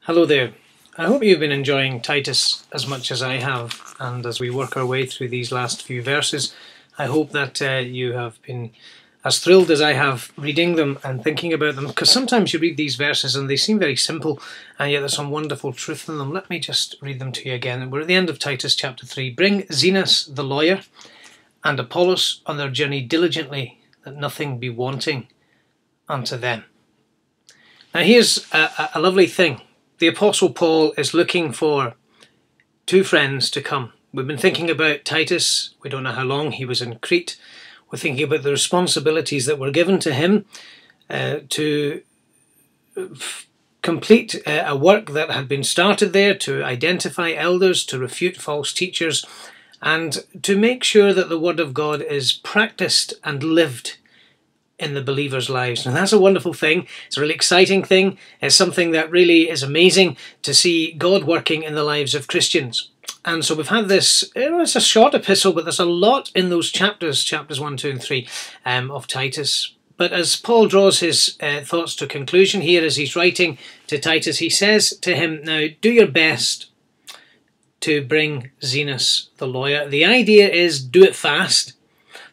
Hello there. I hope you've been enjoying Titus as much as I have, and as we work our way through these last few verses, I hope that you have been as thrilled as I have reading them and thinking about them, because sometimes you read these verses and they seem very simple, and yet there's some wonderful truth in them. Let me just read them to you again. We're at the end of Titus chapter 3. Bring Zenas the lawyer and Apollos on their journey diligently, that nothing be wanting unto them. Now here's a lovely thing. The Apostle Paul is looking for two friends to come. We've been thinking about Titus. We don't know how long he was in Crete. We're thinking about the responsibilities that were given to him to complete a work that had been started there, to identify elders, to refute false teachers, and to make sure that the Word of God is practiced and lived in the believers' lives. And that's a wonderful thing. It's a really exciting thing. It's something that really is amazing to see God working in the lives of Christians. And so we've had this, it's a short epistle, but there's a lot in those chapters 1, 2 and 3 of Titus. But as Paul draws his thoughts to conclusion here as he's writing to Titus, he says to him, now do your best to bring Zenas the lawyer. The idea is do it fast.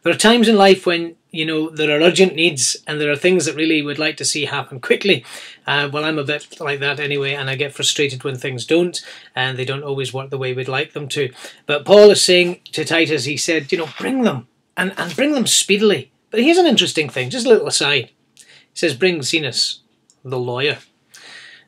There are times in life when there are urgent needs and there are things that really would like to see happen quickly. Well, I'm a bit like that anyway, and I get frustrated when things don't, and they don't always work the way we'd like them to. But Paul is saying to Titus, he said, bring them, and bring them speedily. But here's an interesting thing, just a little aside. He says, bring Zenas, the lawyer.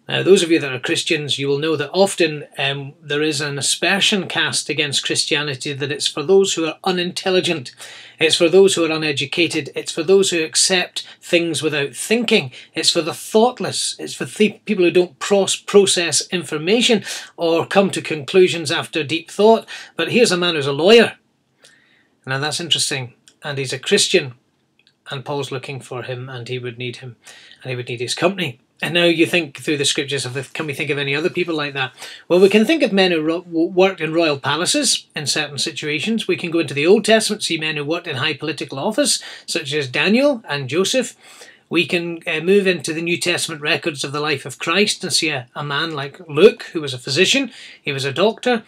Now, those of you that are Christians, you will know that often there is an aspersion cast against Christianity that it's for those who are unintelligent, it's for those who are uneducated, it's for those who accept things without thinking, it's for the thoughtless, it's for people who don't process information or come to conclusions after deep thought. But here's a man who's a lawyer. Now that's interesting, and he's a Christian, and Paul's looking for him, and he would need him, and he would need his company. And now you think through the scriptures, can we think of any other people like that? Well, we can think of men who worked in royal palaces in certain situations. We can go into the Old Testament, see men who worked in high political office, such as Daniel and Joseph. We can move into the New Testament records of the life of Christ and see a man like Luke, who was a physician. He was a doctor.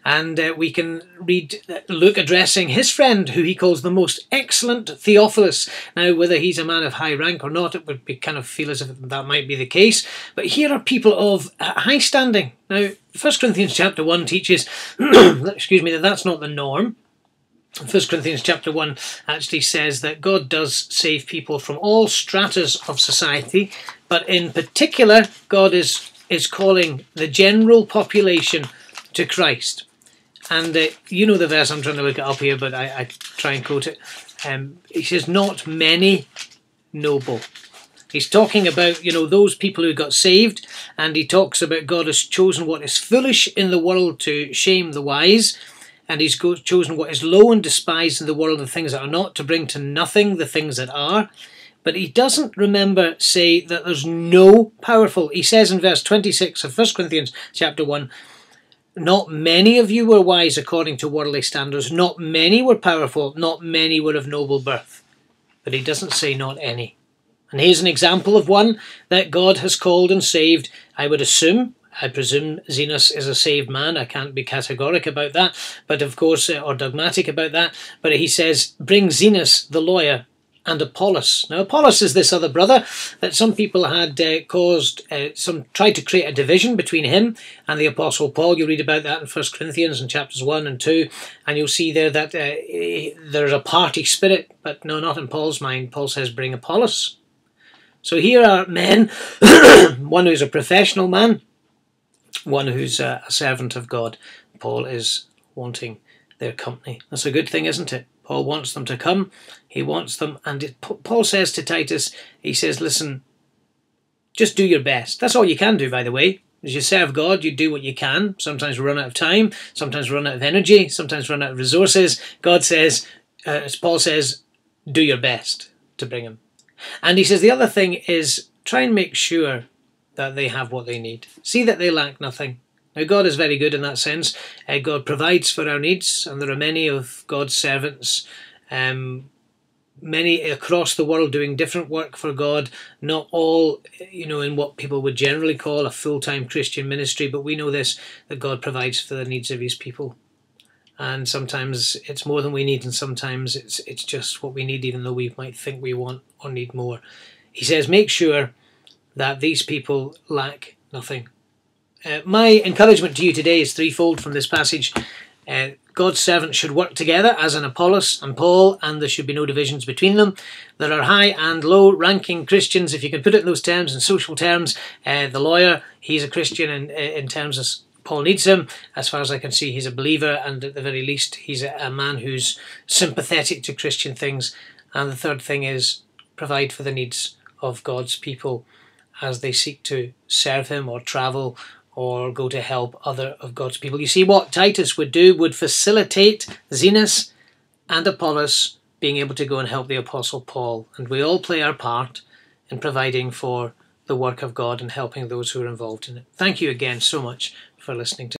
And we can read Luke addressing his friend, who he calls the most excellent Theophilus. Now, whether he's a man of high rank or not, it would be kind of feel as if that might be the case. But here are people of high standing. Now, 1 Corinthians chapter 1 teaches, excuse me, that that's not the norm. 1 Corinthians chapter 1 actually says that God does save people from all stratas of society, but in particular, God is calling the general population to Christ. And you know the verse, I'm trying to look it up here, but I try and quote it. He says, not many noble. He's talking about, those people who got saved, and he talks about God has chosen what is foolish in the world to shame the wise, and he's chosen what is low and despised in the world, the things that are not, to bring to nothing the things that are. But he doesn't say that there's no powerful. He says in verse 26 of 1 Corinthians chapter 1, not many of you were wise according to worldly standards. Not many were powerful. Not many were of noble birth. But he doesn't say not any. And here's an example of one that God has called and saved. I presume Zenas is a saved man. I can't be categoric about that, but of course, or dogmatic about that. But he says, bring Zenas the lawyer and Apollos. Now, Apollos is this other brother that some people had tried to create a division between him and the Apostle Paul. You read about that in 1 Corinthians in chapters 1 and 2, and you'll see there that there's a party spirit, but no, not in Paul's mind. Paul says, bring Apollos. So here are men, one who's a professional man, one who's a servant of God. Paul is wanting their company. That's a good thing, isn't it? Paul wants them to come. He wants them. And Paul says to Titus, he says, listen, just do your best. That's all you can do, by the way. As you serve God, you do what you can. Sometimes we run out of time. Sometimes we run out of energy. Sometimes we run out of resources. God says, as Paul says, do your best to bring him. And he says the other thing is try and make sure that they have what they need. See that they lack nothing. Now, God is very good in that sense. God provides for our needs, and there are many of God's servants many across the world doing different work for God, not all, in what people would generally call a full-time Christian ministry, but we know this, that God provides for the needs of his people. And sometimes it's more than we need, and sometimes it's just what we need, even though we might think we want or need more. He says, make sure that these people lack nothing. My encouragement to you today is threefold from this passage. God's servants should work together as an Apollos and Paul, and there should be no divisions between them. There are high and low ranking Christians, if you can put it in those terms, in social terms. The lawyer, he's a Christian in terms of Paul needs him. As far as I can see, he's a believer, and at the very least, he's a man who's sympathetic to Christian things. And the third thing is provide for the needs of God's people as they seek to serve him or travel or go to help other of God's people. You see, what Titus would do would facilitate Zenas and Apollos being able to go and help the Apostle Paul. And we all play our part in providing for the work of God and helping those who are involved in it. Thank you again so much for listening to